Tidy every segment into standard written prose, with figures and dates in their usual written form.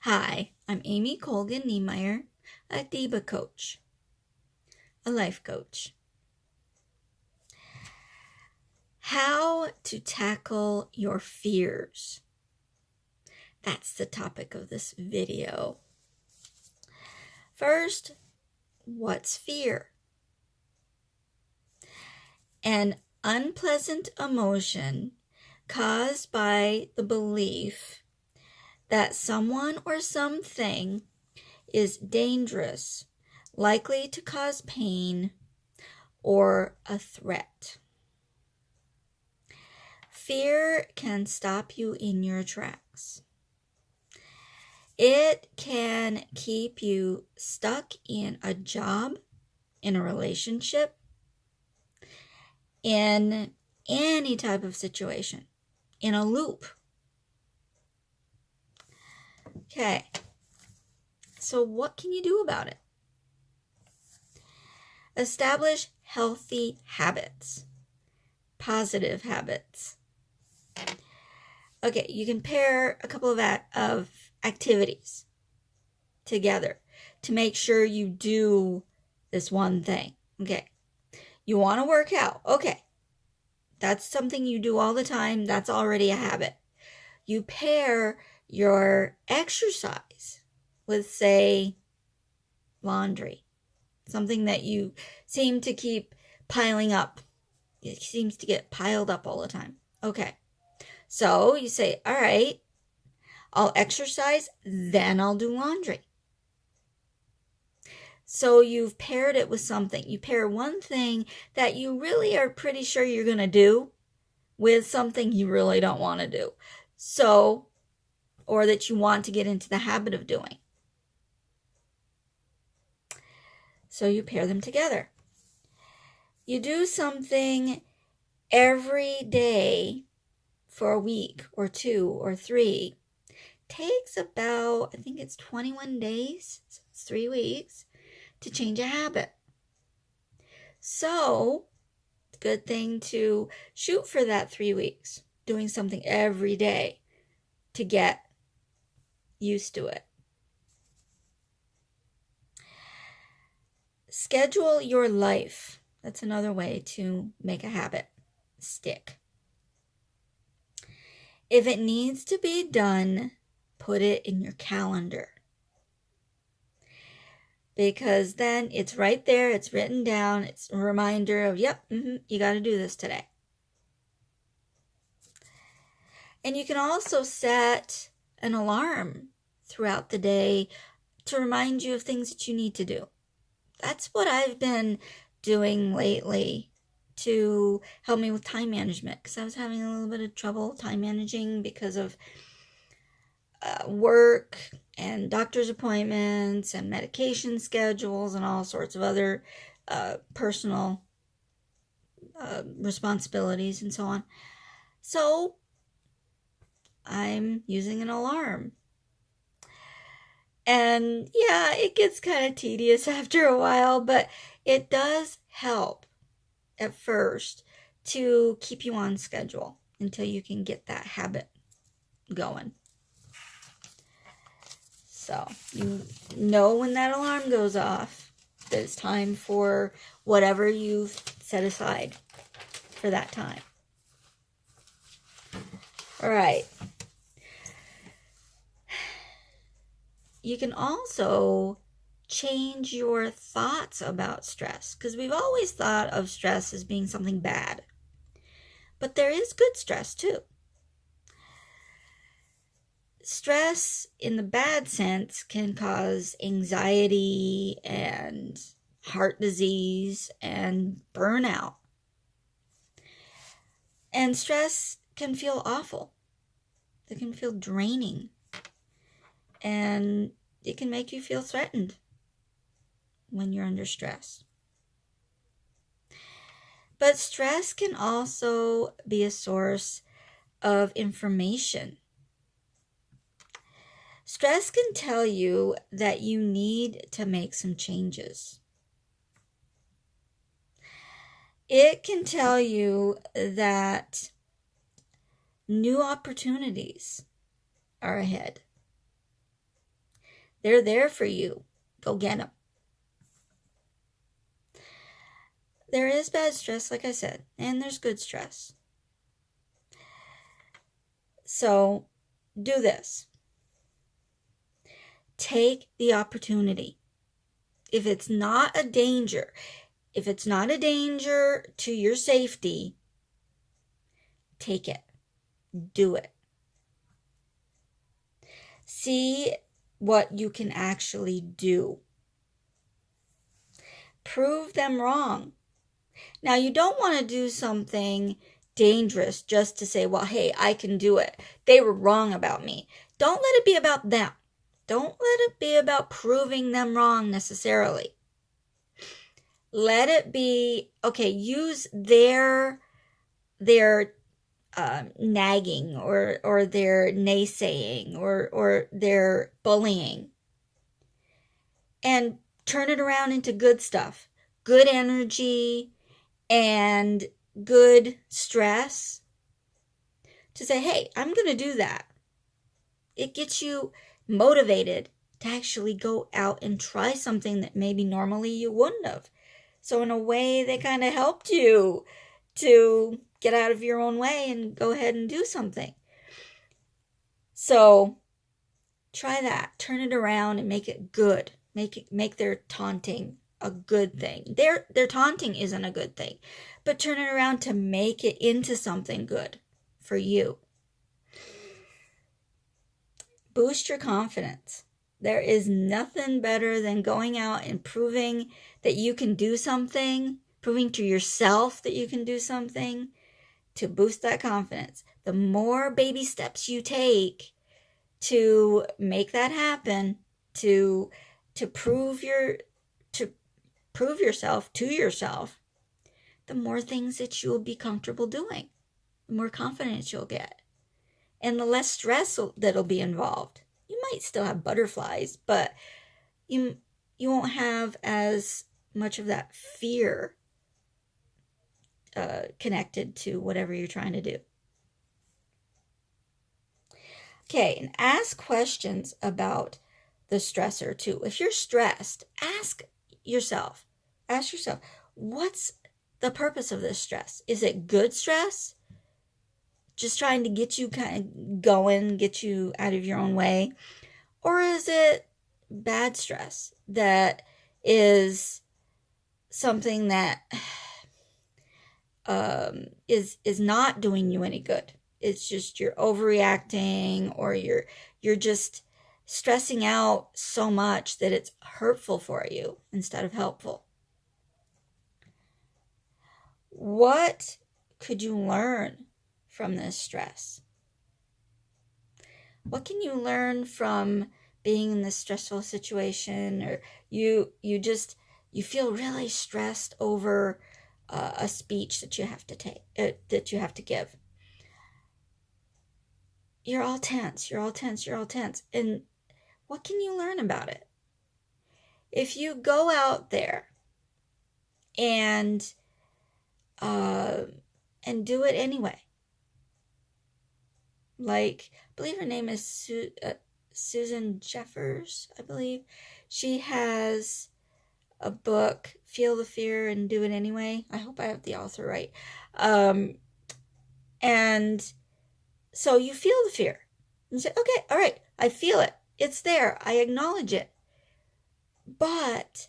Hi, I'm Amy Colgan-Niemeyer, a DIBA coach, a life coach. How to tackle your fears. That's the topic of this video. First, what's fear? An unpleasant emotion caused by the belief that someone or something is dangerous, likely to cause pain, or a threat. Fear can stop you in your tracks. It can keep you stuck in a job, in a relationship, in any type of situation, in a loop. Okay, so what can you do about it? Establish healthy habits, positive habits. Okay, you can pair a couple of activities together to make sure you do this one thing. Okay, you want to work out. Okay, that's something you do all the time. That's already a habit. You pair your exercise with, say, laundry, something that you seem to keep piling up. It seems to get piled up all the time. Okay, so you say, all right, I'll exercise, then I'll do laundry. So you've paired it with something. You pair one thing that you really are pretty sure you're going to do with something you really don't want to do. So, or that you want to get into the habit of doing. So you pair them together. You do something every day for a week or 2 or 3. Takes about, I think it's 21 days, so it's 3 weeks, to change a habit. So, it's a good thing to shoot for that 3 weeks, doing something every day to get used to it. Schedule your life. That's another way to make a habit stick. If it needs to be done, put it in your calendar. Because then it's right there, it's written down, it's a reminder of, yep, you got to do this today. And you can also set an alarm throughout the day to remind you of things that you need to do. That's what I've been doing lately to help me with time management, because I was having a little bit of trouble time managing because of work and doctor's appointments and medication schedules and all sorts of other personal responsibilities and so on. So I'm using an alarm. And yeah, it gets kind of tedious after a while, but it does help at first to keep you on schedule until you can get that habit going. So you know when that alarm goes off that it's time for whatever you've set aside for that time. All right. You can also change your thoughts about stress, because we've always thought of stress as being something bad. But there is good stress too. Stress in the bad sense can cause anxiety and heart disease and burnout. And stress can feel awful. It can feel draining. And it can make you feel threatened when you're under stress. But stress can also be a source of information. Stress can tell you that you need to make some changes. It can tell you that new opportunities are ahead. They're there for you. Go get them. There is bad stress, like I said, and there's good stress. So do this. Take the opportunity. If it's not a danger to your safety, take it. Do it. See what you can actually do. Prove them wrong. Now, you don't want to do something dangerous just to say, well, hey, I can do it. They were wrong about me. Don't let it be about them. Don't let it be about proving them wrong necessarily. Let it be, okay, use their nagging or their naysaying or their bullying and turn it around into good stuff, good energy and good stress to say, hey, I'm going to do that. It gets you motivated to actually go out and try something that maybe normally you wouldn't have. So in a way, they kind of helped you to get out of your own way and go ahead and do something. So try that. Turn it around and make it good. Make their taunting a good thing. Their taunting isn't a good thing, but turn it around to make it into something good for you. Boost your confidence. There is nothing better than going out and proving that you can do something, proving to yourself that you can do something to boost that confidence. The more baby steps you take to make that happen, to prove yourself to yourself, the more things that you'll be comfortable doing, the more confidence you'll get, and the less stress that'll be involved. You might still have butterflies, but you won't have as much of that fear connected to whatever you're trying to do. Okay, and ask questions about the stressor too. If you're stressed, ask yourself, what's the purpose of this stress? Is it good stress? Just trying to get you kind of going, get you out of your own way? Or is it bad stress that is something that is not doing you any good? It's just you're overreacting, or you're just stressing out so much that it's hurtful for you instead of helpful. What could you learn from this stress? What can you learn from being in this stressful situation, or you feel really stressed over a speech that you have to give? You're all tense. And what can you learn about it? If you go out there and do it anyway. Like, I believe her name is Susan Jeffers, I believe. She has a book, Feel the Fear and Do It Anyway. I hope I have the author right. And so you feel the fear. And say, okay, all right, I feel it. It's there. I acknowledge it. But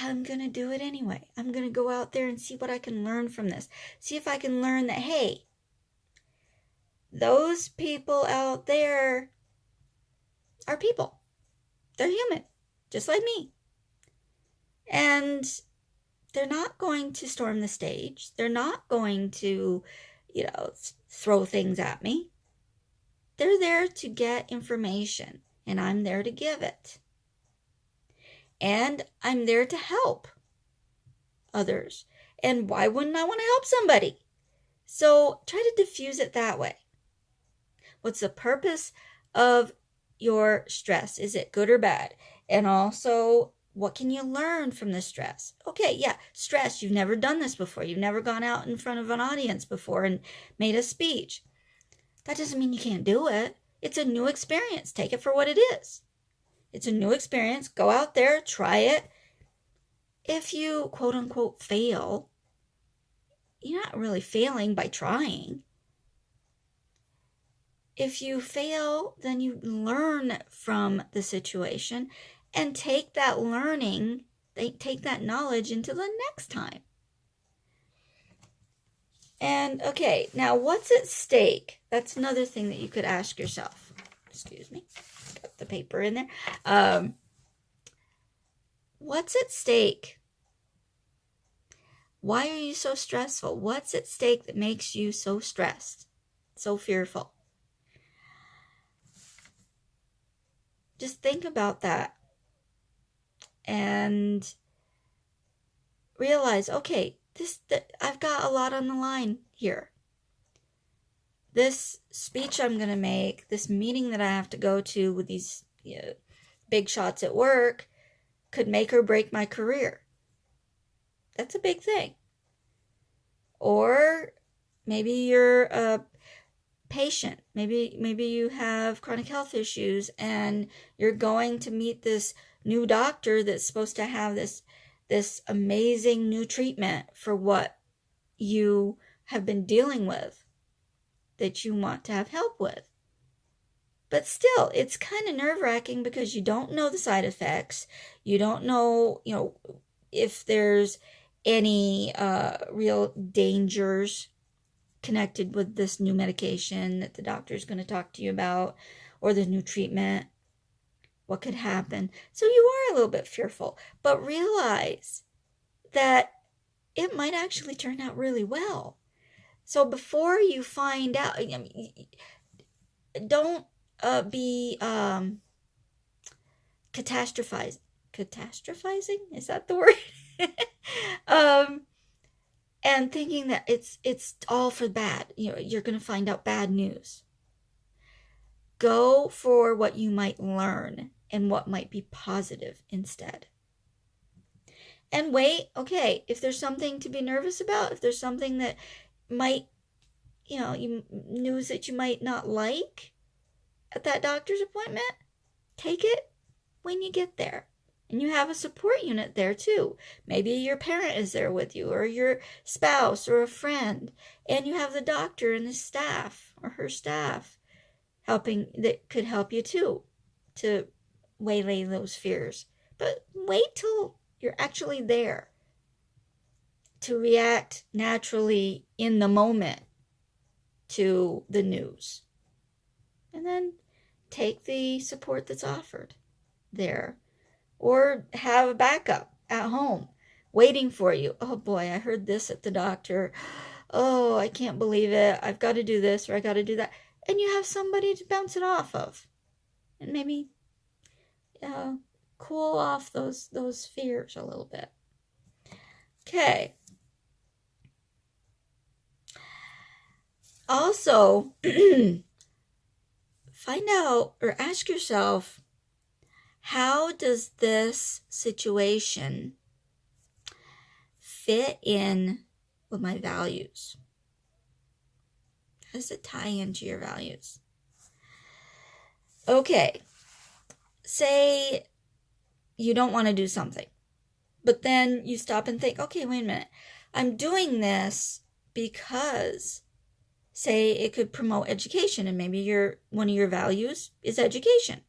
I'm going to do it anyway. I'm going to go out there and see what I can learn from this. See if I can learn that, hey, those people out there are people. They're human, just like me. And they're not going to storm the stage. They're not going to, throw things at me. They're there to get information, and I'm there to give it. And I'm there to help others. And why wouldn't I want to help somebody? So try to diffuse it that way. What's the purpose of your stress? Is it good or bad? And also, what can you learn from the stress? Okay, yeah, stress. You've never done this before. You've never gone out in front of an audience before and made a speech. That doesn't mean you can't do it. It's a new experience. Take it for what it is. It's a new experience. Go out there, try it. If you, quote unquote, fail, you're not really failing by trying. If you fail, then you learn from the situation and take that learning, take that knowledge into the next time. And okay, now what's at stake? That's another thing that you could ask yourself. Excuse me, got the paper in there. What's at stake? Why are you so stressful? What's at stake that makes you so stressed, so fearful? Just think about that and realize, okay, I've got a lot on the line here. This speech I'm going to make, this meeting that I have to go to with these big shots at work could make or break my career. That's a big thing. Or maybe you're a patient. Maybe you have chronic health issues and you're going to meet this new doctor that's supposed to have this amazing new treatment for what you have been dealing with that you want to have help with. But still, it's kind of nerve-wracking because you don't know the side effects. You don't know, if there's any real dangers connected with this new medication that the doctor is going to talk to you about, or the new treatment. What could happen? So you are a little bit fearful, but realize that it might actually turn out really well. So before you find out, don't be catastrophizing. Catastrophizing? Is that the word? And thinking that it's all for bad. You're going to find out bad news. Go for what you might learn and what might be positive instead. And wait, okay, if there's something to be nervous about, if there's something that might, news that you might not like at that doctor's appointment, take it when you get there. And you have a support unit there too. Maybe your parent is there with you, or your spouse, or a friend. And you have the doctor and his staff, or her staff, that could help you too, to waylay those fears. But wait till you're actually there to react naturally in the moment to the news. And then take the support that's offered there. Or have a backup at home waiting for you. Oh boy, I heard this at the doctor. Oh, I can't believe it. I've got to do this or I got to do that. And you have somebody to bounce it off of. And maybe cool off those fears a little bit. Okay. Also, find out or ask yourself, how does this situation fit in with my values? How does it tie into your values? Okay, say you don't want to do something, but then you stop and think, okay, wait a minute. I'm doing this because, say, it could promote education, and maybe one of your values is education.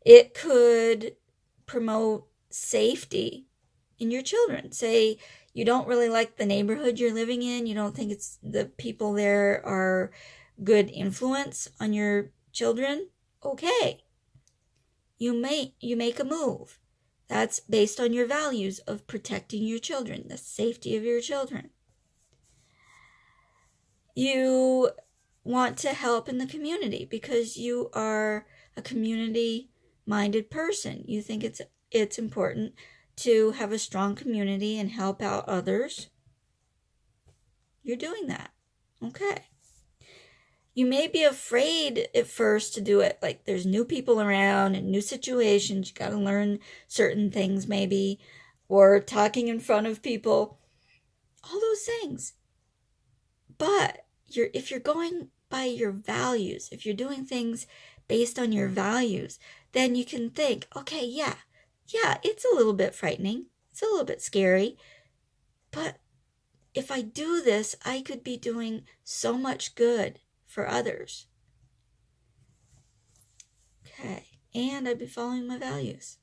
It could promote safety in your children. Say you don't really like the neighborhood you're living in. You don't think the people there are good influence on your children. Okay. You make a move. That's based on your values of protecting your children, the safety of your children. You want to help in the community because you are a community-minded person. You think it's important to have a strong community and help out others. You're doing that. Okay. You may be afraid at first to do it. Like there's new people around and new situations. You got to learn certain things maybe, or talking in front of people. All those things. But if you're going by your values, if you're doing things based on your values, then you can think, okay, yeah, it's a little bit frightening. It's a little bit scary. But if I do this, I could be doing so much good for others. Okay, and I'd be following my values.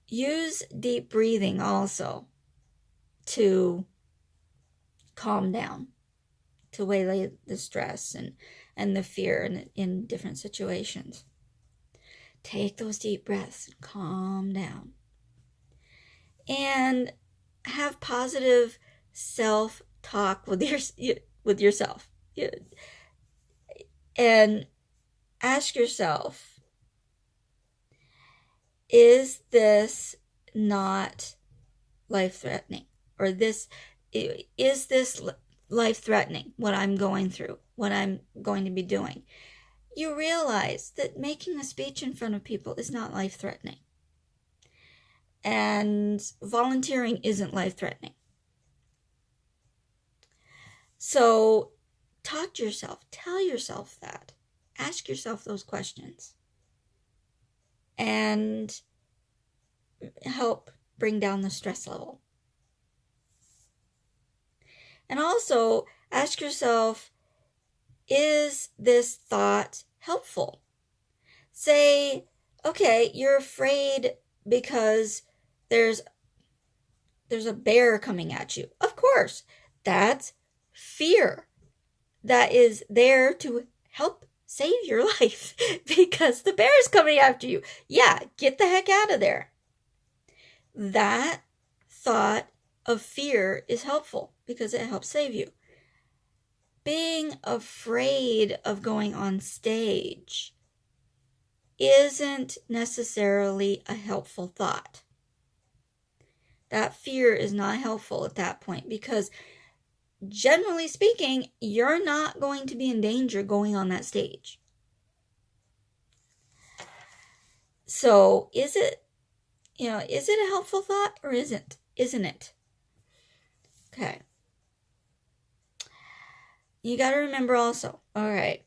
Use deep breathing also to calm down, to waylay the stress and the fear in different situations. Take those deep breaths and calm down. And have positive self-talk with yourself. And ask yourself, is this not life-threatening? Or is this life-threatening, what I'm going through, what I'm going to be doing? You realize that making a speech in front of people is not life-threatening. And volunteering isn't life-threatening. So talk to yourself. Tell yourself that. Ask yourself those questions. And help bring down the stress level. And also ask yourself, is this thought helpful? Say, okay, you're afraid because there's a bear coming at you. Of course, that's fear. That is there to help save your life because the bear is coming after you. Yeah, get the heck out of there. That thought of fear is helpful because it helps save you. Being afraid of going on stage isn't necessarily a helpful thought. That fear is not helpful at that point because generally speaking, you're not going to be in danger going on that stage. So is it a helpful thought or isn't it? Okay. You got to remember also, all right,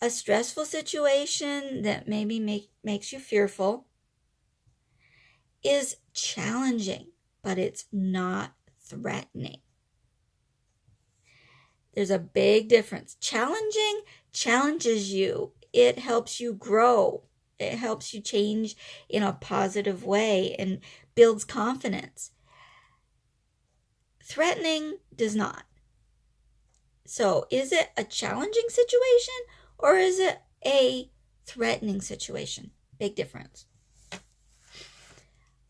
a stressful situation that maybe makes you fearful is challenging, but it's not threatening. There's a big difference. Challenging challenges you. It helps you grow. It helps you change in a positive way and builds confidence. Threatening does not. So is it a challenging situation or is it a threatening situation? Big difference.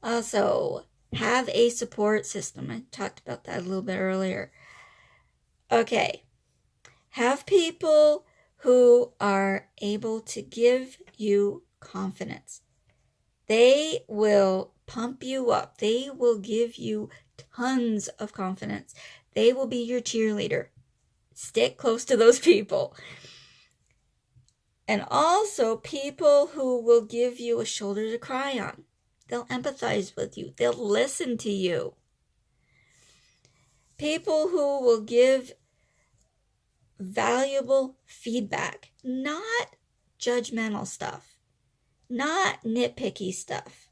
Also, have a support system. I talked about that a little bit earlier. Okay. Have people who are able to give you confidence. They will pump you up. They will give you tons of confidence. They will be your cheerleader. Stick close to those people. And also people who will give you a shoulder to cry on. They'll empathize with you. They'll listen to you. People who will give valuable feedback, not judgmental stuff, not nitpicky stuff,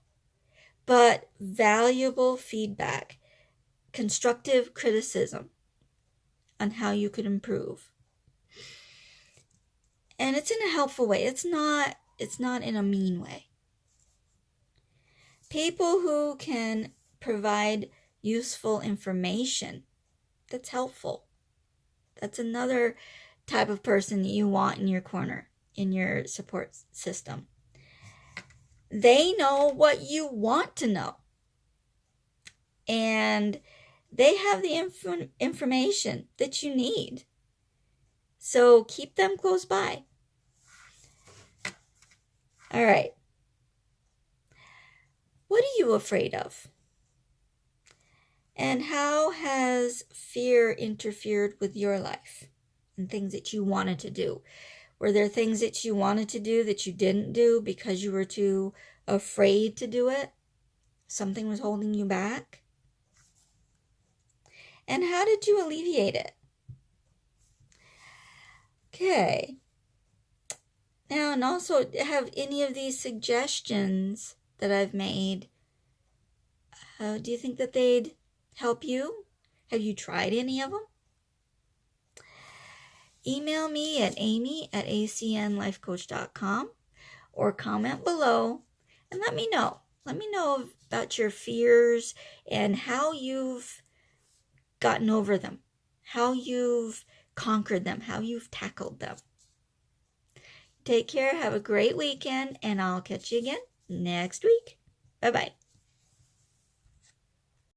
but valuable feedback, constructive criticism on how you could improve. And it's in a helpful way. It's not in a mean way. People who can provide useful information that's helpful. That's another type of person you want in your corner, in your support system. They know what you want to know. And they have the information that you need. So keep them close by. All right. What are you afraid of? And how has fear interfered with your life and things that you wanted to do? Were there things that you wanted to do that you didn't do because you were too afraid to do it? Something was holding you back? And how did you alleviate it? Okay. Now, and also, have any of these suggestions that I've made, do you think that they'd help you? Have you tried any of them? Email me at amy@acnlifecoach.com or comment below and let me know. Let me know about your fears and how you've gotten over them, how you've conquered them, how you've tackled them. Take care, have a great weekend, and I'll catch you again next week. Bye-bye.